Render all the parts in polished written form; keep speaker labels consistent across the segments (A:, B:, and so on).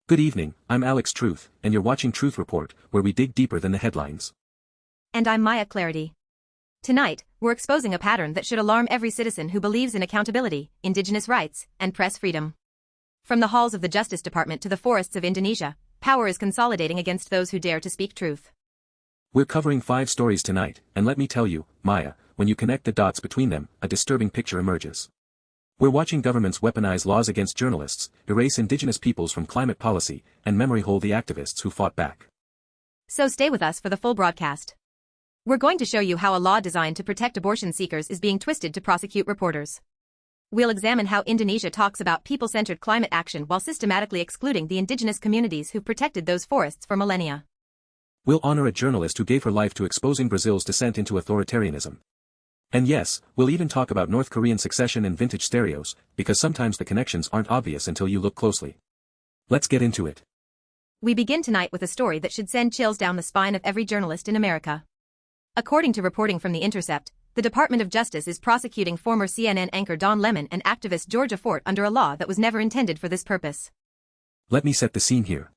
A: Good evening, I'm Alex Truth, and you're watching Truth Report, where we dig deeper than the headlines.
B: And I'm Maya Clarity. Tonight, we're exposing a pattern that should alarm every citizen who believes in accountability, Indigenous rights, and press freedom. From the halls of the Justice Department to the forests of Indonesia, power is consolidating against those who dare to speak truth.
A: We're covering 5 stories tonight, and let me tell you, Maya, when you connect the dots between them, a disturbing picture emerges. We're watching governments weaponize laws against journalists, erase Indigenous peoples from climate policy, and memory hole the activists who fought back.
B: So stay with us for the full broadcast. We're going to show you how a law designed to protect abortion seekers is being twisted to prosecute reporters. We'll examine how Indonesia talks about people-centered climate action while systematically excluding the indigenous communities who've protected those forests for millennia.
A: We'll honor a journalist who gave her life to exposing Brazil's descent into authoritarianism. And yes, we'll even talk about North Korean succession and vintage stereos, because sometimes the connections aren't obvious until you look closely. Let's get into it.
B: We begin tonight with a story that should send chills down the spine of every journalist in America. According to reporting from the Intercept, the Department of Justice is prosecuting former CNN anchor Don Lemon and activist Georgia Fort under a law that was never intended for this purpose.
A: Let me set the scene here.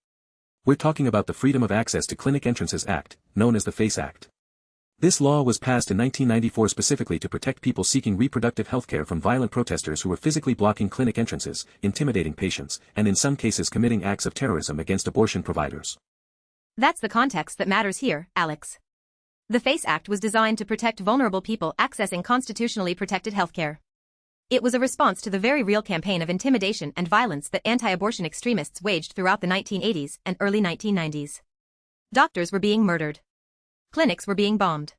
A: We're talking about the Freedom of Access to Clinic Entrances Act, known as the FACE Act. This law was passed in 1994 specifically to protect people seeking reproductive health care from violent protesters who were physically blocking clinic entrances, intimidating patients, and in some cases committing acts of terrorism against abortion providers.
B: That's the context that matters here, Alex. The FACE Act was designed to protect vulnerable people accessing constitutionally protected healthcare. It was a response to the very real campaign of intimidation and violence that anti-abortion extremists waged throughout the 1980s and early 1990s. Doctors were being murdered. Clinics were being bombed.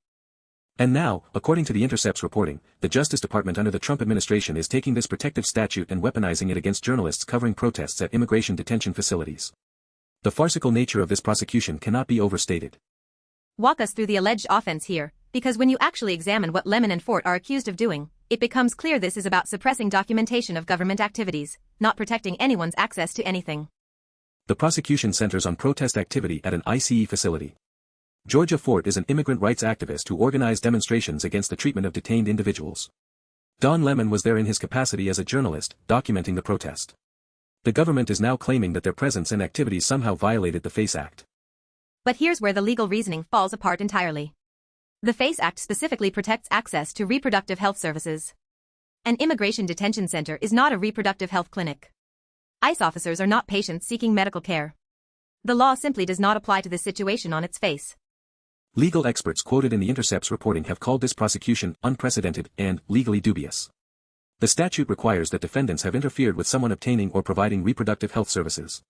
A: And now, according to the Intercept's reporting, the Justice Department under the Trump administration is taking this protective statute and weaponizing it against journalists covering protests at immigration detention facilities. The farcical nature of this prosecution cannot be overstated.
B: Walk us through the alleged offense here, because when you actually examine what Lemon and Fort are accused of doing, it becomes clear this is about suppressing documentation of government activities, not protecting anyone's access to anything.
A: The prosecution centers on protest activity at an ICE facility. Georgia Fort is an immigrant rights activist who organized demonstrations against the treatment of detained individuals. Don Lemon was there in his capacity as a journalist, documenting the protest. The government is now claiming that their presence and activities somehow violated the FACE Act.
B: But here's where the legal reasoning falls apart entirely. The FACE Act specifically protects access to reproductive health services. An immigration detention center is not a reproductive health clinic. ICE officers are not patients seeking medical care. The law simply does not apply to this situation on its face.
A: Legal experts quoted in the Intercept's reporting have called this prosecution unprecedented and legally dubious. The statute requires that defendants have interfered with someone obtaining or providing reproductive health services.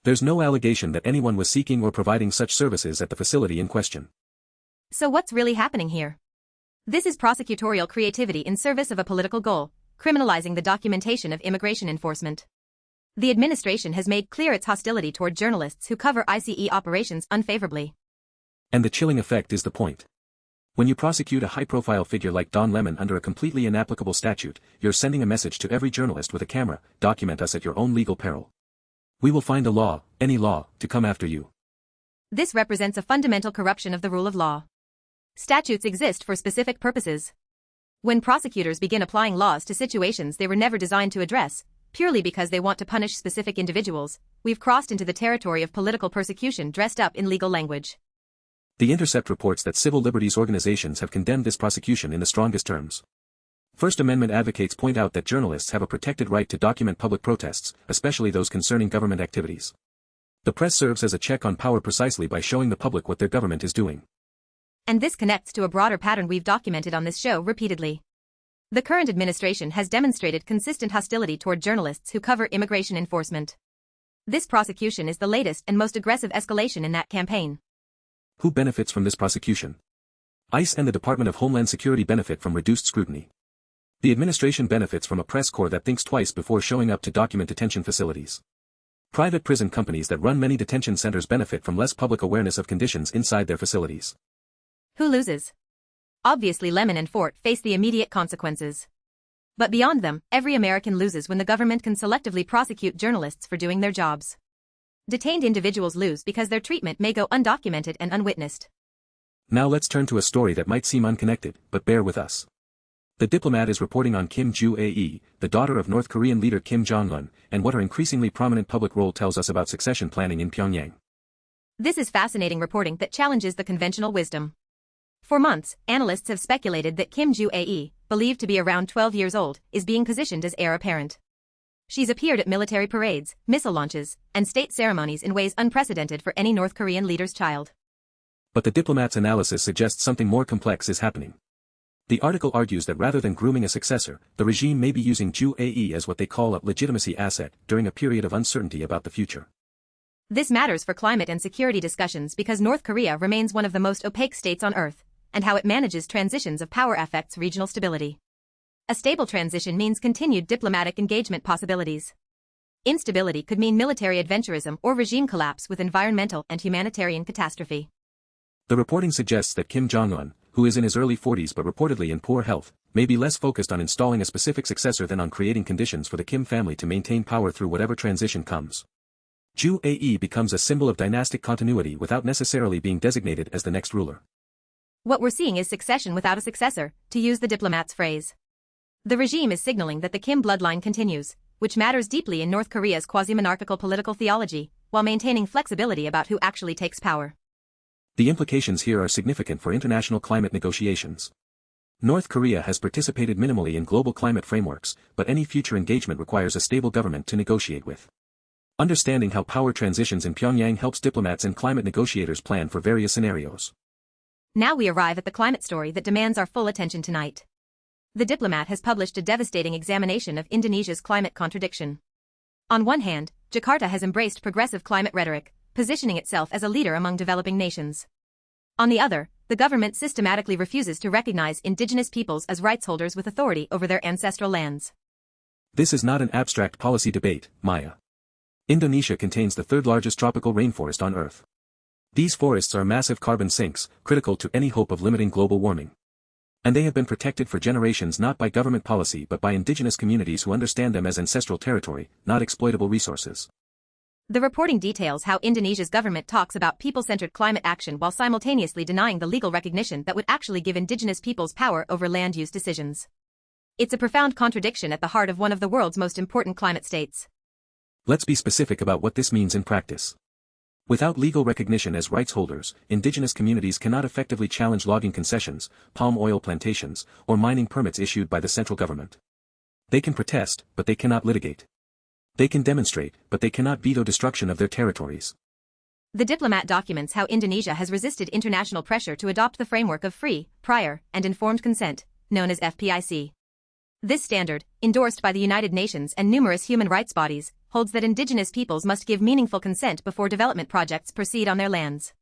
A: There's no allegation that anyone was seeking or providing such services at the facility in question.
B: So what's really happening here? This is prosecutorial creativity in service of a political goal, criminalizing the documentation of immigration enforcement. The administration has made clear its hostility toward journalists who cover ICE operations unfavorably.
A: And the chilling effect is the point. When you prosecute a high-profile figure like Don Lemon under a completely inapplicable statute, you're sending a message to every journalist with a camera: document us at your own legal peril. We will find a law, any law, to come after you.
B: This represents a fundamental corruption of the rule of law. Statutes exist for specific purposes. When prosecutors begin applying laws to situations they were never designed to address, purely because they want to punish specific individuals, we've crossed into the territory of political persecution dressed up in legal language.
A: The Intercept reports that civil liberties organizations have condemned this prosecution in the strongest terms. First Amendment advocates point out that journalists have a protected right to document public protests, especially those concerning government activities. The press serves as a check on power precisely by showing the public what their government is doing.
B: And this connects to a broader pattern we've documented on this show repeatedly. The current administration has demonstrated consistent hostility toward journalists who cover immigration enforcement. This prosecution is the latest and most aggressive escalation in that campaign.
A: Who benefits from this prosecution? ICE and the Department of Homeland Security benefit from reduced scrutiny. The administration benefits from a press corps that thinks twice before showing up to document detention facilities. Private prison companies that run many detention centers benefit from less public awareness of conditions inside their facilities.
B: Who loses? Obviously Lemon and Fort face the immediate consequences. But beyond them, every American loses when the government can selectively prosecute journalists for doing their jobs. Detained individuals lose because their treatment may go undocumented and unwitnessed.
A: Now let's turn to a story that might seem unconnected, but bear with us. The Diplomat is reporting on Kim Joo-ae, the daughter of North Korean leader Kim Jong-un, and what her increasingly prominent public role tells us about succession planning in Pyongyang.
B: This is fascinating reporting that challenges the conventional wisdom. For months, analysts have speculated that Kim Joo-ae, believed to be around 12 years old, is being positioned as heir apparent. She's appeared at military parades, missile launches, and state ceremonies in ways unprecedented for any North Korean leader's child.
A: But the Diplomat's analysis suggests something more complex is happening. The article argues that rather than grooming a successor, the regime may be using Joo-ae as what they call a legitimacy asset during a period of uncertainty about the future.
B: This matters for climate and security discussions because North Korea remains one of the most opaque states on Earth, and how it manages transitions of power affects regional stability. A stable transition means continued diplomatic engagement possibilities. Instability could mean military adventurism or regime collapse with environmental and humanitarian catastrophe.
A: The reporting suggests that Kim Jong-un, who is in his early 40s but reportedly in poor health, may be less focused on installing a specific successor than on creating conditions for the Kim family to maintain power through whatever transition comes. Joo-ae becomes a symbol of dynastic continuity without necessarily being designated as the next ruler.
B: What we're seeing is succession without a successor, to use the Diplomat's phrase. The regime is signaling that the Kim bloodline continues, which matters deeply in North Korea's quasi-monarchical political theology, while maintaining flexibility about who actually takes power.
A: The implications here are significant for international climate negotiations. North Korea has participated minimally in global climate frameworks, but any future engagement requires a stable government to negotiate with. Understanding how power transitions in Pyongyang helps diplomats and climate negotiators plan for various scenarios.
B: Now we arrive at the climate story that demands our full attention tonight. The Diplomat has published a devastating examination of Indonesia's climate contradiction. On one hand, Jakarta has embraced progressive climate rhetoric, positioning itself as a leader among developing nations. On the other, the government systematically refuses to recognize indigenous peoples as rights holders with authority over their ancestral lands.
A: This is not an abstract policy debate, Maya. Indonesia contains the third largest tropical rainforest on Earth. These forests are massive carbon sinks, critical to any hope of limiting global warming. And they have been protected for generations not by government policy but by indigenous communities who understand them as ancestral territory, not exploitable resources.
B: The reporting details how Indonesia's government talks about people-centered climate action while simultaneously denying the legal recognition that would actually give indigenous peoples power over land use decisions. It's a profound contradiction at the heart of one of the world's most important climate states.
A: Let's be specific about what this means in practice. Without legal recognition as rights holders, indigenous communities cannot effectively challenge logging concessions, palm oil plantations, or mining permits issued by the central government. They can protest, but they cannot litigate. They can demonstrate, but they cannot veto destruction of their territories.
B: The Diplomat documents how Indonesia has resisted international pressure to adopt the framework of free, prior, and informed consent, known as FPIC. This standard, endorsed by the United Nations and numerous human rights bodies, holds that indigenous peoples must give meaningful consent before development projects proceed on their lands.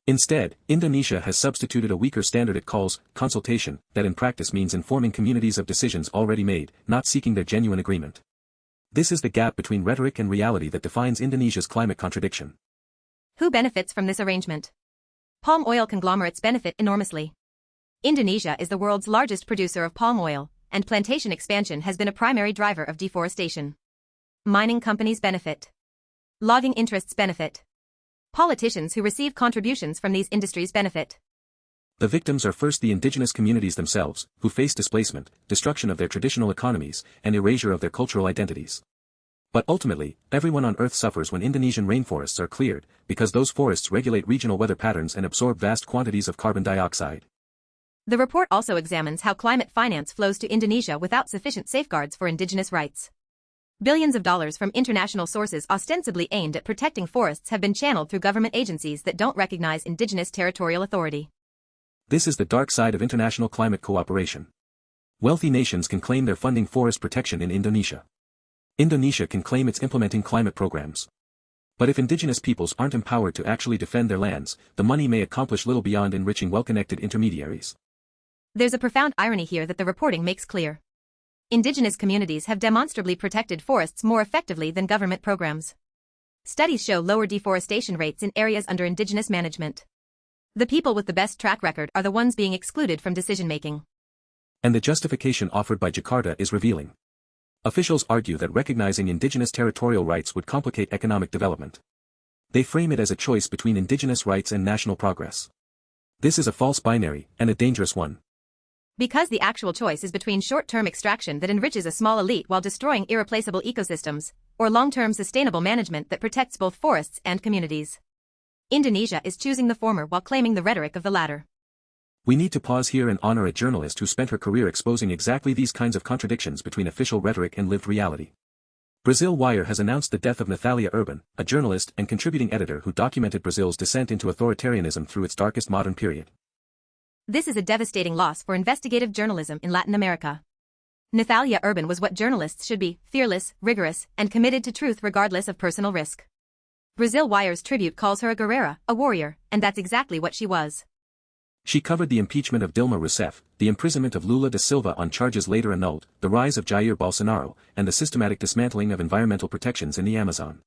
A: Instead, Indonesia has substituted a weaker standard it calls consultation, that in practice means informing communities of decisions already made, not seeking their genuine agreement. This is the gap between rhetoric and reality that defines Indonesia's climate contradiction.
B: Who benefits from this arrangement? Palm oil conglomerates benefit enormously. Indonesia is the world's largest producer of palm oil, and plantation expansion has been a primary driver of deforestation. Mining companies benefit. Logging interests benefit. Politicians who receive contributions from these industries benefit.
A: The victims are first the indigenous communities themselves, who face displacement, destruction of their traditional economies, and erasure of their cultural identities. But ultimately, everyone on Earth suffers when Indonesian rainforests are cleared, because those forests regulate regional weather patterns and absorb vast quantities of carbon dioxide.
B: The report also examines how climate finance flows to Indonesia without sufficient safeguards for indigenous rights. Billions of dollars from international sources ostensibly aimed at protecting forests have been channeled through government agencies that don't recognize indigenous territorial authority.
A: This is the dark side of international climate cooperation. Wealthy nations can claim they're funding forest protection in Indonesia. Indonesia can claim it's implementing climate programs. But if indigenous peoples aren't empowered to actually defend their lands, the money may accomplish little beyond enriching well-connected intermediaries.
B: There's a profound irony here that the reporting makes clear. Indigenous communities have demonstrably protected forests more effectively than government programs. Studies show lower deforestation rates in areas under indigenous management. The people with the best track record are the ones being excluded from decision-making.
A: And the justification offered by Jakarta is revealing. Officials argue that recognizing indigenous territorial rights would complicate economic development. They frame it as a choice between indigenous rights and national progress. This is a false binary, and a dangerous one.
B: Because the actual choice is between short-term extraction that enriches a small elite while destroying irreplaceable ecosystems, or long-term sustainable management that protects both forests and communities. Indonesia is choosing the former while claiming the rhetoric of the latter.
A: We need to pause here and honor a journalist who spent her career exposing exactly these kinds of contradictions between official rhetoric and lived reality. Brazil Wire has announced the death of Nathália, a journalist and contributing editor who documented Brazil's descent into authoritarianism through its darkest modern period.
B: This is a devastating loss for investigative journalism in Latin America. Nathália was what journalists should be: fearless, rigorous, and committed to truth regardless of personal risk. Brazil Wire's tribute calls her a guerrera, a warrior, and that's exactly what she was.
A: She covered the impeachment of Dilma Rousseff, the imprisonment of Lula da Silva on charges later annulled, the rise of Jair Bolsonaro, and the systematic dismantling of environmental protections in the Amazon.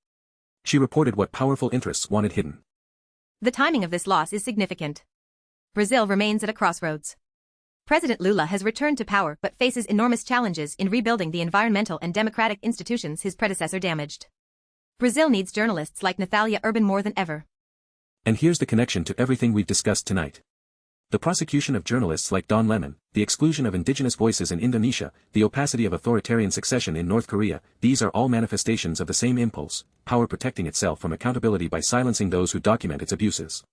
A: She reported what powerful interests wanted hidden.
B: The timing of this loss is significant. Brazil remains at a crossroads. President Lula has returned to power but faces enormous challenges in rebuilding the environmental and democratic institutions his predecessor damaged. Brazil needs journalists like Nathália more than ever.
A: And here's the connection to everything we've discussed tonight. The prosecution of journalists like Don Lemon, the exclusion of indigenous voices in Indonesia, the opacity of authoritarian succession in North Korea, these are all manifestations of the same impulse: power protecting itself from accountability by silencing those who document its abuses.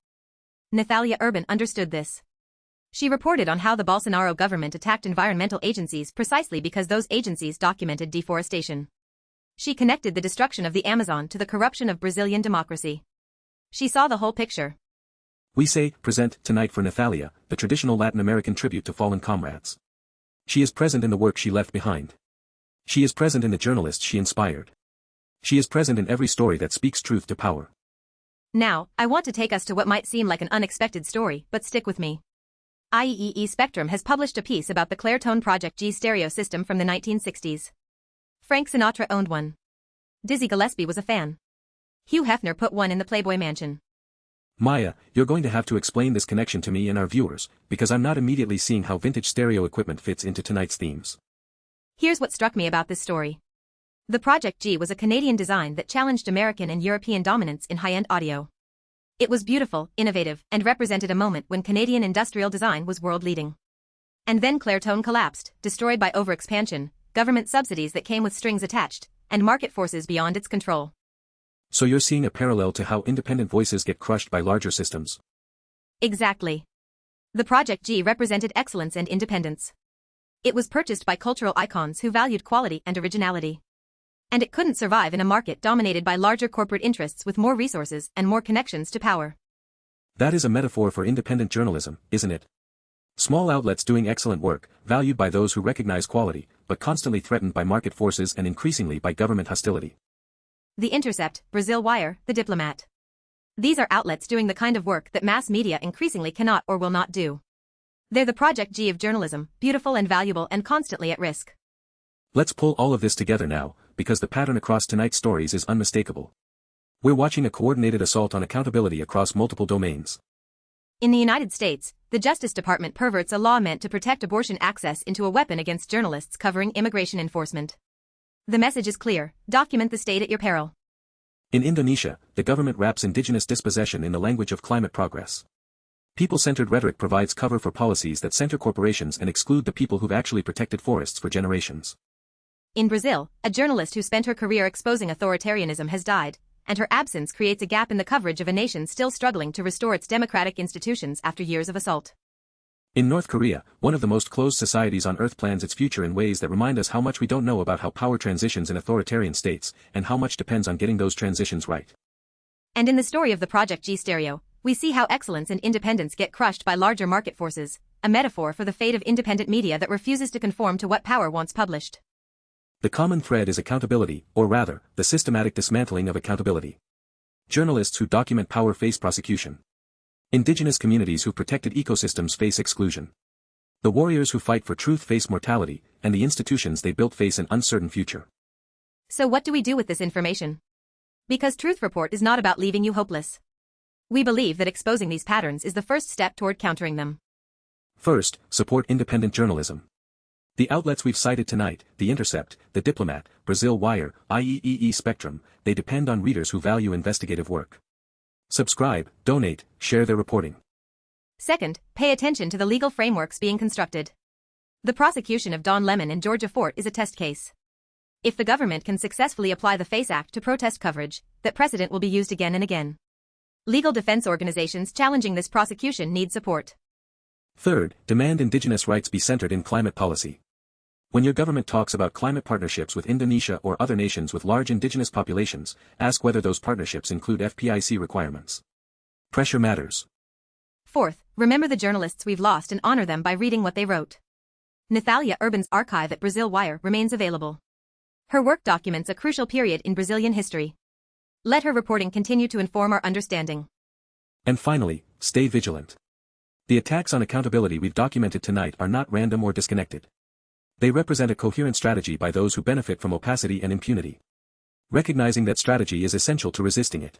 B: Nathália understood this. She reported on how the Bolsonaro government attacked environmental agencies precisely because those agencies documented deforestation. She connected the destruction of the Amazon to the corruption of Brazilian democracy. She saw the whole picture.
A: We say, present, tonight for Nathália, the traditional Latin American tribute to fallen comrades. She is present in the work she left behind. She is present in the journalists she inspired. She is present in every story that speaks truth to power.
B: Now, I want to take us to what might seem like an unexpected story, but stick with me. IEEE Spectrum has published a piece about the Clairtone Project G stereo system from the 1960s. Frank Sinatra owned one. Dizzy Gillespie was a fan. Hugh Hefner put one in the Playboy Mansion.
A: Maya, you're going to have to explain this connection to me and our viewers, because I'm not immediately seeing how vintage stereo equipment fits into tonight's themes.
B: Here's what struck me about this story. The Project G was a Canadian design that challenged American and European dominance in high-end audio. It was beautiful, innovative, and represented a moment when Canadian industrial design was world-leading. And then Clairtone collapsed, destroyed by overexpansion, government subsidies that came with strings attached, and market forces beyond its control.
A: So you're seeing a parallel to how independent voices get crushed by larger systems.
B: Exactly. The Project G represented excellence and independence. It was purchased by cultural icons who valued quality and originality. And it couldn't survive in a market dominated by larger corporate interests with more resources and more connections to power.
A: That is a metaphor for independent journalism, isn't it? Small outlets doing excellent work, valued by those who recognize quality, but constantly threatened by market forces and increasingly by government hostility.
B: The Intercept, Brazil Wire, the Diplomat. These are outlets doing the kind of work that mass media increasingly cannot or will not do. They're the Project G of journalism, beautiful and valuable and constantly at risk.
A: Let's pull all of this together now, because the pattern across tonight's stories is unmistakable. We're watching a coordinated assault on accountability across multiple domains.
B: In the United States, the Justice Department perverts a law meant to protect abortion access into a weapon against journalists covering immigration enforcement. The message is clear: document the state at your peril.
A: In Indonesia, the government wraps indigenous dispossession in the language of climate progress. People-centered rhetoric provides cover for policies that center corporations and exclude the people who've actually protected forests for generations.
B: In Brazil, a journalist who spent her career exposing authoritarianism has died, and her absence creates a gap in the coverage of a nation still struggling to restore its democratic institutions after years of assault.
A: In North Korea, one of the most closed societies on Earth plans its future in ways that remind us how much we don't know about how power transitions in authoritarian states, and how much depends on getting those transitions right.
B: And in the story of the Project G stereo, we see how excellence and independence get crushed by larger market forces, a metaphor for the fate of independent media that refuses to conform to what power wants published.
A: The common thread is accountability, or rather, the systematic dismantling of accountability. Journalists who document power face prosecution. Indigenous communities who protected ecosystems face exclusion. The warriors who fight for truth face mortality, and the institutions they built face an uncertain future.
B: So what do we do with this information? Because Truth Report is not about leaving you hopeless. We believe that exposing these patterns is the first step toward countering them.
A: First, support independent journalism. The outlets we've cited tonight, The Intercept, The Diplomat, Brazil Wire, IEEE Spectrum, they depend on readers who value investigative work. Subscribe, donate, share their reporting.
B: Second, pay attention to the legal frameworks being constructed. The prosecution of Don Lemon and Georgia Fort is a test case. If the government can successfully apply the FACE Act to protest coverage, that precedent will be used again and again. Legal defense organizations challenging this prosecution need support.
A: Third, demand Indigenous rights be centered in climate policy. When your government talks about climate partnerships with Indonesia or other nations with large Indigenous populations, ask whether those partnerships include FPIC requirements. Pressure matters.
B: Fourth, remember the journalists we've lost and honor them by reading what they wrote. Nathália Urban's archive at Brazil Wire remains available. Her work documents a crucial period in Brazilian history. Let her reporting continue to inform our understanding.
A: And finally, stay vigilant. The attacks on accountability we've documented tonight are not random or disconnected. They represent a coherent strategy by those who benefit from opacity and impunity. Recognizing that strategy is essential to resisting it.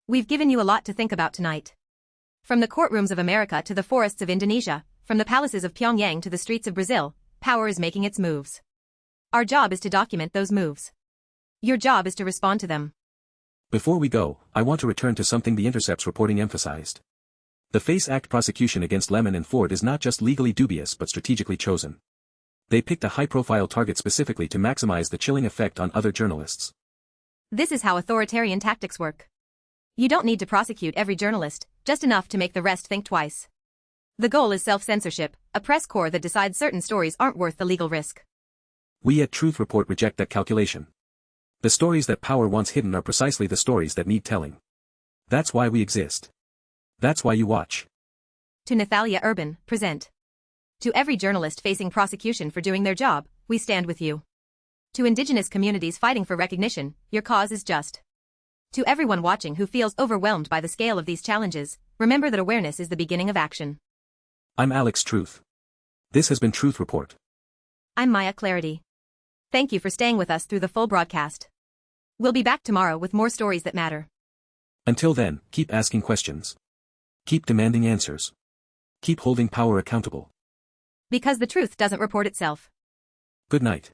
B: We've given you a lot to think about tonight. From the courtrooms of America to the forests of Indonesia, from the palaces of Pyongyang to the streets of Brazil, power is making its moves. Our job is to document those moves. Your job is to respond to them.
A: Before we go, I want to return to something the Intercept's reporting emphasized. The FACE Act prosecution against Lemon and Ford is not just legally dubious but strategically chosen. They picked a high-profile target specifically to maximize the chilling effect on other journalists.
B: This is how authoritarian tactics work. You don't need to prosecute every journalist, just enough to make the rest think twice. The goal is self-censorship, a press corps that decides certain stories aren't worth the legal risk.
A: We at Truth Report reject that calculation. The stories that power wants hidden are precisely the stories that need telling. That's why we exist. That's why you watch.
B: To Nathália Urban, present. To every journalist facing prosecution for doing their job, we stand with you. To Indigenous communities fighting for recognition, your cause is just. To everyone watching who feels overwhelmed by the scale of these challenges, remember that awareness is the beginning of action.
A: I'm Alex Truth. This has been Truth Report.
B: I'm Maya Clarity. Thank you for staying with us through the full broadcast. We'll be back tomorrow with more stories that matter.
A: Until then, keep asking questions. Keep demanding answers. Keep holding power accountable.
B: Because the truth doesn't report itself.
A: Good night.